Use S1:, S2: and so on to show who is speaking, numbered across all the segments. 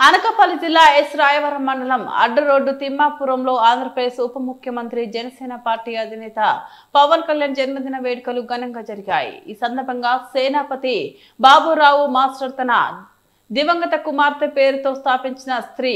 S1: అనకాపల్లి జిల్లా ఎస్ రాయవరం మండలం అడ్డ రోడ్డు తిమ్మాపురంలో ఆంధ్రప్రదేశ్ ఉప ముఖ్యమంత్రి జనసేన పార్టీ అధినేత పవన్ కళ్యాణ్ జన్మదిన వేడుకలు ఘనంగా జరిగాయి। ఈ సందర్భంగా సేనాపతి బాబురావు మాస్టర్ తన దివంగత కుమార్తె పేరుతో స్థాపించిన శ్రీ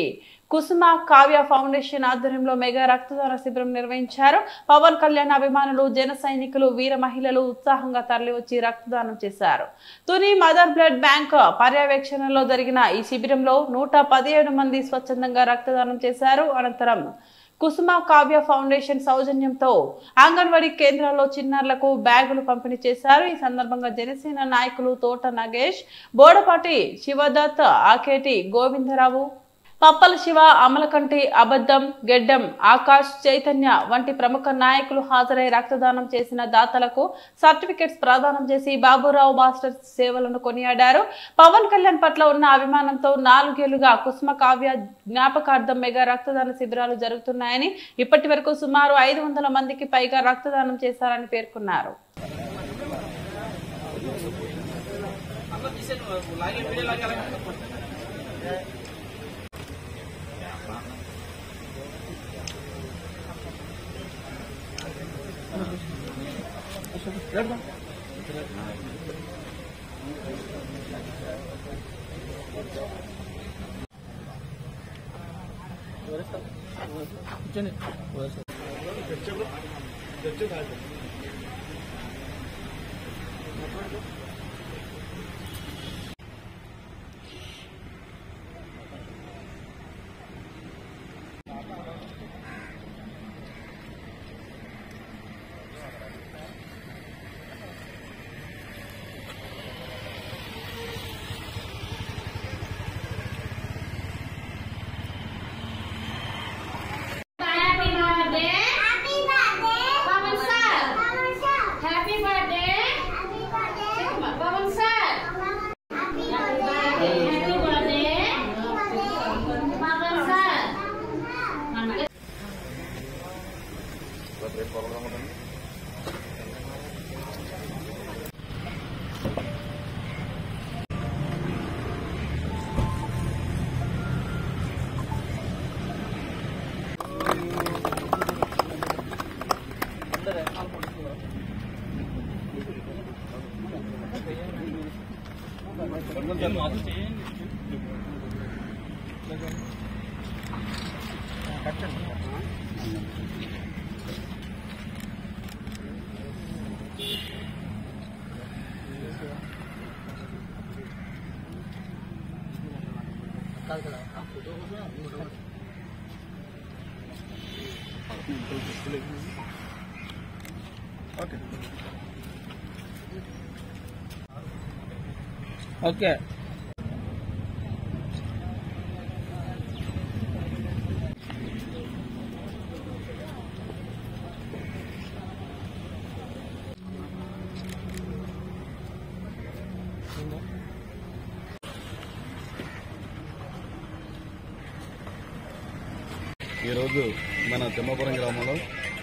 S1: కుసుమ కావ్య ఫౌండేషన్ ఆధ్వర్యంలో మెగా రక్తదాన శిబిరం నిర్వహించారు। పవన్ కళ్యాణ్ అభిమానులు, జన సైనికులు, వీర మహిళలు ఉత్సాహంగా తరలివచ్చి రక్తదానం చేశారు। తుని మదర్ బ్లడ్ బ్యాంక్ పర్యవేక్షణలో జరిగిన ఈ శిబిరంలో 117 మంది స్వచ్ఛందంగా రక్తదానం చేశారు। అనంతరం కుసుమ కావ్య ఫౌండేషన్ సౌజన్యంతో అంగన్వాడీ కేంద్రాల్లో చిన్నారులకు బ్యాగులు పంపిణీ చేశారు। ఈ సందర్భంగా జనసేన నాయకులు తోట నగేష్, బోడపాటి శివదత్, ఆకేటి గోవిందరావు, పప్పల శివ, అమలకంటి అబద్దం, గెడ్డం ఆకాష్, చైతన్య వంటి ప్రముఖ నాయకులు హాజరై రక్తదానం చేసిన దాతలకు సర్టిఫికెట్స్ ప్రదానం చేసి బాబురావు మాస్టర్ సేవలను కొనియాడారు। పవన్ కళ్యాణ్ పట్ల ఉన్న అభిమానంతో 4 ఏళ్లుగా కుసుమ కావ్య జ్ఞాపకార్థం మెగా రక్తదాన శిబిరాలు జరుగుతున్నాయని, ఇప్పటి వరకు సుమారు 500 మందికి పైగా రక్తదానం చేశారని పేర్కొన్నారు।
S2: ఓకే
S3: ఈరోజు మన తిమ్మాపురం గ్రామంలో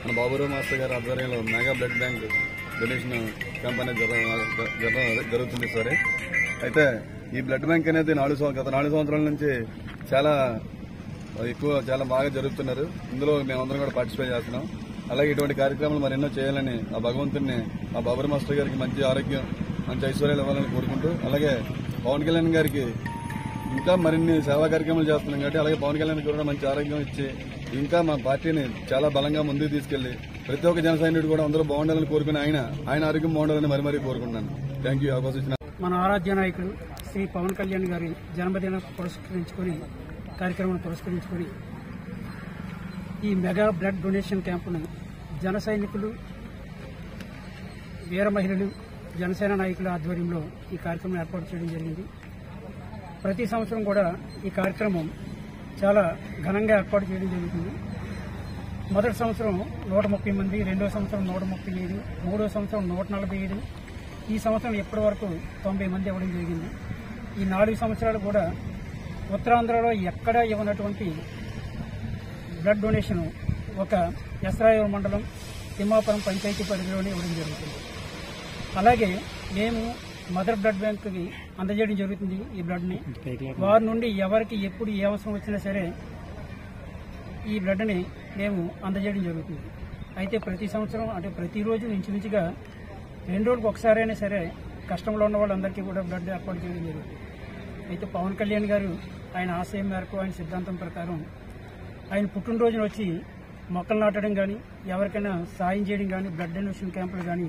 S3: మన బాబురావు మాస్టర్ గారి ఆధ్వర్యంలో mega blood bank donation camp అనేది జరుగుతుంది సరే। అయితే ఈ బ్లడ్ బ్యాంక్ అనేది గత 4 సంవత్సరాల నుంచి చాలా బాగా జరుగుతున్నారు। ఇందులో మేమందరం కూడా పార్టిసిపేట్ చేస్తున్నాం। అలాగే ఇటువంటి కార్యక్రమాలు మరెన్నో చేయాలని ఆ భగవంతుడిని, ఆ బాబురావు మాస్టర్ గారికి మంచి ఆరోగ్యం, మంచి ఐశ్వర్యాలు ఇవ్వాలని కోరుకుంటూ, అలాగే పవన్ కళ్యాణ్ గారికి ఇంకా మరిన్ని సేవా కార్యక్రమాలు చేస్తున్నాం కాబట్టి అలాగే పవన్ కళ్యాణ్ కూడా మంచి ఆరోగ్యం ఇచ్చి ఇంకా మా పార్టీని చాలా బలంగా ముందుకు తీసుకెళ్లి ప్రతి ఒక్క జన సైనికుడు కూడా అందరూ బాగుండాలని కోరుకుని ఆయన ఆరోగ్యం బాగుండాలని మరీ కోరుకుంటున్నాను। థ్యాంక్ యూ అవకాశం ఇచ్చిన
S2: మన ఆరాధ్య నాయకులు శ్రీ పవన్ కళ్యాణ్ గారి జన్మదిన కార్యక్రమాన్ని పురస్కరించుకొని ఈ మెగా బ్లడ్ డొనేషన్ క్యాంపును జన సైనికులు, వీర మహిళలు, జనసేన నాయకుల ఆధ్వర్యంలో ఈ కార్యక్రమం ఏర్పాటు చేయడం జరిగింది। ప్రతి సంవత్సరం కూడా ఈ కార్యక్రమం చాలా ఘనంగా ఏర్పాటు చేయడం జరుగుతుంది। మొదటి సంవత్సరం 130 మంది, రెండో సంవత్సరం 135, మూడో సంవత్సరం 145, ఈ సంవత్సరం ఇప్పటి వరకు 90 మంది ఇవ్వడం జరిగింది। ఈ 4 సంవత్సరాలు కూడా ఉత్తరాంధ్రలో ఎక్కడా ఇవ్వనటువంటి బ్లడ్ డొనేషన్ ఒక ఎస్రాయవరం మండలం తిమ్మాపురం పంచాయతీ పరిధిలోనే ఇవ్వడం జరుగుతుంది। అలాగే మేము మదర్ బ్లడ్ బ్యాంక్కి అందజేయడం జరుగుతుంది. ఈ బ్లడ్ని వారి నుండి ఎవరికి ఎప్పుడు ఏ అవసరం వచ్చినా సరే ఈ బ్లడ్ని మేము అందజేయడం జరుగుతుంది. అయితే ప్రతి సంవత్సరం అంటే ప్రతిరోజు ఇంచుమించుగా 2 రోజులకు ఒకసారైనా సరే కష్టంలో ఉన్న వాళ్ళందరికీ కూడా బ్లడ్ ఏర్పాటు చేయడం జరుగుతుంది. అయితే పవన్ కళ్యాణ్ గారు ఆయన ఆశయం మేరకు ఆయన సిద్ధాంతం ప్రకారం ఆయన పుట్టినరోజున వచ్చి మొక్కలు నాటడం కానీ ఎవరికైనా సాయం చేయడం కానీ బ్లడ్ డొనేషన్ క్యాంపులు కానీ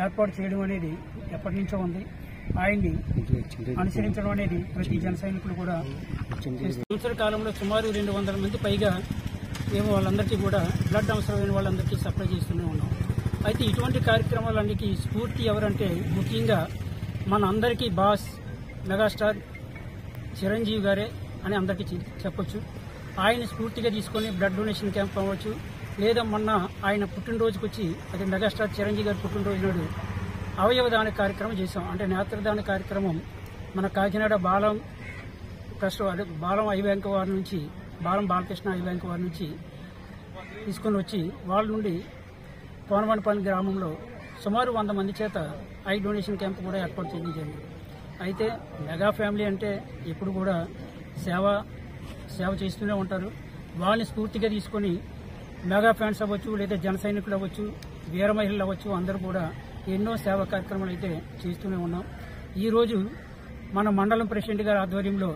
S2: ఏర్పాటు చేయడం అనేది ఎప్పటి నుంచో ఉంది. ఆయన్ని అనుసరించడం అనేది ప్రతి జన సైనికులు కూడా సంవత్సర కాలంలో సుమారు 200 మంది పైగా మేము వాళ్ళందరికీ కూడా బ్లడ్ అవసరమైన వాళ్ళందరికీ సప్లై చేస్తూనే ఉన్నాం. అయితే ఇటువంటి కార్యక్రమాలన్నిటికీ స్ఫూర్తి ఎవరంటే ముఖ్యంగా మన అందరికీ బాస్ మెగాస్టార్ చిరంజీవి గారే అని అందరికీ చెప్పొచ్చు. ఆయన స్ఫూర్తిగా తీసుకొని బ్లడ్ డొనేషన్ క్యాంప్ అవ్వచ్చు, లేదా మొన్న ఆయన పుట్టినరోజుకి వచ్చి అది మెగాస్టార్ చిరంజీవి గారి పుట్టినరోజు నాడు అవయవదాన కార్యక్రమం చేశాం. అంటే నేత్రదాన కార్యక్రమం మన కాకినాడ బాలం ట్రస్ట్ బాలం ఐ బ్యాంక్ వారి నుంచి బాలం బాలకృష్ణ ఐ బ్యాంక్ వారి నుంచి తీసుకొని వచ్చి వాళ్ళ నుండి కోనవనపల్లి గ్రామంలో సుమారు 100 మంది చేత ఐ డొనేషన్ క్యాంప్ కూడా ఏర్పాటు చేయడం జరిగింది. అయితే మెగా ఫ్యామిలీ అంటే ఎప్పుడు కూడా సేవ చేస్తూనే ఉంటారు. వాళ్ళని స్ఫూర్తిగా తీసుకొని మెగా ఫ్యాన్స్ అవ్వచ్చు, లేదా జన సైనికులు అవ్వచ్చు, వీర మహిళలు అవ్వచ్చు, అందరూ కూడా ఎన్నో సేవా కార్యక్రమాలు అయితే చేస్తూనే ఉన్నాం. ఈరోజు మన మండలం ప్రెసిడెంట్ గారి ఆధ్వర్యంలో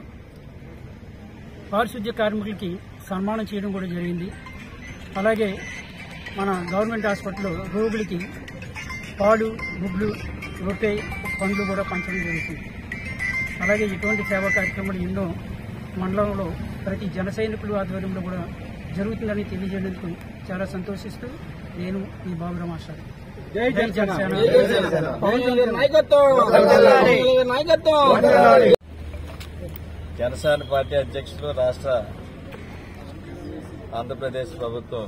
S2: పారిశుద్ధ్య కార్మికులకి సన్మానం చేయడం కూడా జరిగింది. అలాగే మన గవర్నమెంట్ హాస్పిటల్లో రోగులకి పాలు, గుడ్లు, రొట్టె, పండ్లు కూడా పంచడం జరుగుతుంది. అలాగే ఇటువంటి సేవా కార్యక్రమాలు ఎన్నో మండలంలో ప్రతి జన సైనికులు ఆధ్వర్యంలో కూడా జరుగుతుందని తెలియజేయడానికి చాలా సంతోషిస్తూ నేను ఈ బాబురావు మాస్టర్.
S4: జనసేన పార్టీ అధ్యక్షులు రాష్ట్ర ఆంధ్రప్రదేశ్ ప్రభుత్వం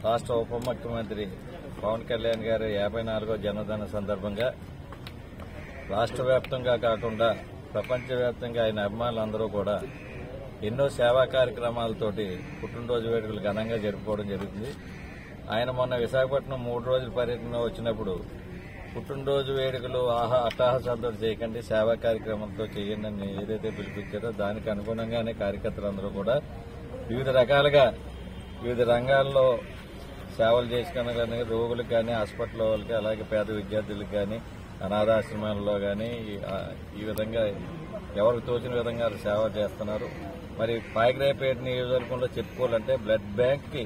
S4: రాష్ట్ర ఉప ముఖ్యమంత్రి పవన్ కళ్యాణ్ గారి 54వ జన్మదిన సందర్భంగా రాష్ట్ర వ్యాప్తంగా కాకుండా ప్రపంచవ్యాప్తంగా ఆయన అభిమానులందరూ కూడా ఎన్నో సేవా కార్యక్రమాలతోటి పుట్టినరోజు వేడుకలు ఘనంగా జరుపుకోవడం జరుగుతుంది. ఆయన మొన్న విశాఖపట్నం 3 రోజుల పర్యటన వచ్చినప్పుడు పుట్టినరోజు వేడుకలు అట్టహాసాలతో చేయకండి, సేవా కార్యక్రమాలతో చేయండి అని ఏదైతే పిలిపించారో దానికి అనుగుణంగానే కార్యకర్తలందరూ కూడా వివిధ రకాలుగా వివిధ రంగాల్లో సేవలు చేసుకుని రోగులకు కానీ, హాస్పిటల్ వాళ్ళకి, అలాగే పేద విద్యార్థులకు కానీ, అనాథాశ్రమాల్లో కానీ ఈ విధంగా ఎవరికి తోచిన విధంగా సేవ చేస్తున్నారు. మరి పాయకరాయపేట నియోజకవర్గంలో చెప్పుకోవాలంటే బ్లడ్ బ్యాంక్ కి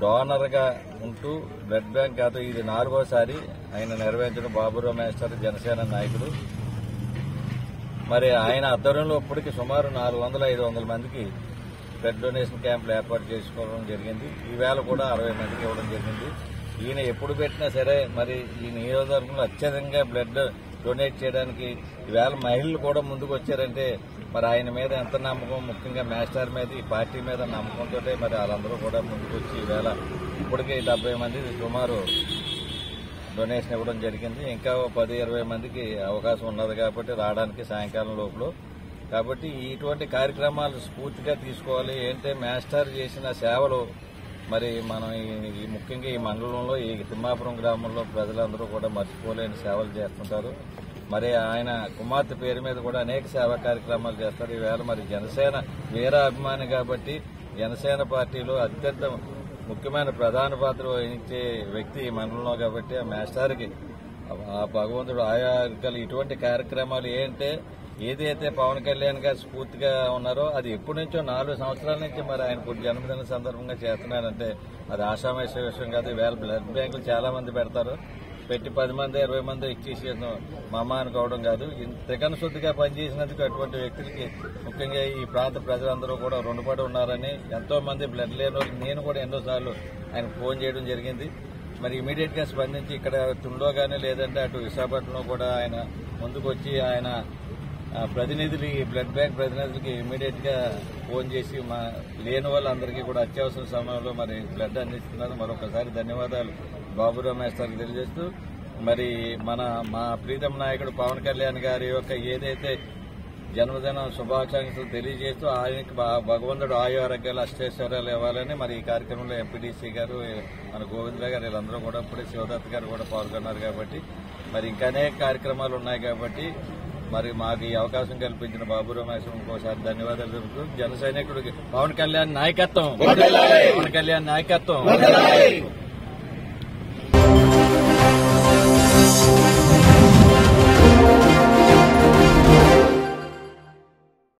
S4: డోనర్ గా ఉంటూ బ్లడ్ బ్యాంక్ కాదు ఇది 4వసారి ఆయన నిర్వహించిన బాబురావు మాస్టర్ జనసేన నాయకుడు. మరి ఆయన ఆధ్వర్యంలో ఇప్పటికి సుమారు 400-500 మందికి బ్లడ్ డొనేషన్ క్యాంపులు ఏర్పాటు చేసుకోవడం జరిగింది. ఈవేళ కూడా 60 మందికి ఇవ్వడం జరిగింది. ఈయన ఎప్పుడు పెట్టినా సరే మరి ఈ నియోజకవర్గంలో అత్యధికంగా బ్లడ్ డొనేట్ చేయడానికి ఈవేళ మహిళలు కూడా ముందుకు వచ్చారంటే మరి ఆయన మీద ఎంత నమ్మకం, ముఖ్యంగా మాస్టర్ మీద, ఈ పార్టీ మీద నమ్మకంతో మరి వాళ్ళందరూ కూడా ముందుకు వచ్చి ఈవేళ ఇప్పటికే 70 మంది సుమారు డొనేషన్ ఇవ్వడం జరిగింది. ఇంకా 10-20 మందికి అవకాశం ఉన్నది కాబట్టి రావడానికి సాయంకాలం లోపల. కాబట్టి ఇటువంటి కార్యక్రమాలు స్ఫూర్తిగా తీసుకోవాలి. ఏంటంటే మాస్టర్ చేసిన సేవలు మరి మనం ముఖ్యంగా ఈ మండలంలో ఈ తిమ్మాపురం గ్రామంలో ప్రజలందరూ కూడా మర్చిపోలేని సేవలు చేస్తుంటారు. మరి ఆయన కుమార్తె పేరు మీద కూడా అనేక సేవా కార్యక్రమాలు చేస్తారు. ఈవేళ మరి జనసేన వీర అభిమాని కాబట్టి జనసేన పార్టీలో అత్యంత ముఖ్యమైన ప్రధాన పాత్ర వహించే వ్యక్తి ఈ మండలంలో కాబట్టి ఆ మాస్టర్కి ఆ భగవంతుడు ఆరోగ్యాలు ఇటువంటి కార్యక్రమాలు ఏంటంటే ఏదైతే పవన్ కళ్యాణ్ గారు స్ఫూర్తిగా ఉన్నారో అది ఎప్పటి నుంచో 4 సంవత్సరాల నుంచి మరి ఆయన జన్మదిన సందర్భంగా చేస్తున్నారంటే అది ఆషామాష విషయం కాదు. ఈవేళ బ్లడ్ బ్యాంకులు చాలా మంది పెడతారు, పెట్టి 10 మంది 20 మంది ఇచ్చేసి మమ్మ అనుకోవడం కాదు. త్రికరణ శుద్ధిగా పనిచేసినందుకు అటువంటి వ్యక్తులకి ముఖ్యంగా ఈ ప్రాంత ప్రజలందరూ కూడా రుణపడి ఉన్నారని ఎంతో మంది బ్లడ్ లేని నేను కూడా ఎన్నోసార్లు ఆయన ఫోన్ చేయడం జరిగింది. మరి ఇమీడియట్ గా స్పందించి ఇక్కడ తుండో గానీ లేదంటే అటు విశాఖపట్నంలో కూడా ఆయన ముందుకు వచ్చి ఆయన ప్రతినిధులు ఈ బ్లడ్ బ్యాంక్ ప్రతినిధులకి ఇమీడియట్ గా ఫోన్ చేసి లేని వాళ్ళందరికీ కూడా అత్యవసర సమయంలో మరి బ్లడ్ అందిస్తున్నారు. మరొకసారి ధన్యవాదాలు బాబురావు మాస్టర్కి తెలియజేస్తూ మరి మా ప్రీతం నాయకుడు పవన్ కళ్యాణ్ గారి యొక్క ఏదైతే జన్మదిన శుభాకాంక్షలు తెలియజేస్తూ ఆయనకి భగవంతుడు ఆరోగ్యాలు అష్టైశ్వర్యాలు ఇవ్వాలని మరి ఈ కార్యక్రమంలో ఎంపీడీసీ గారు మన గోవిందరావు గారు వీళ్ళందరూ కూడా ఇప్పుడే శివదత్ గారు కూడా పాల్గొన్నారు. కాబట్టి మరి ఇంకా అనేక కార్యక్రమాలు ఉన్నాయి కాబట్టి మరి మాకు ఈ అవకాశం కల్పించిన బాబు రమేశ్వరం ఇంకోసారి ధన్యవాదాలు తెలుపుతూ జన సైనికుడికి పవన్ కళ్యాణ్ నాయకత్వం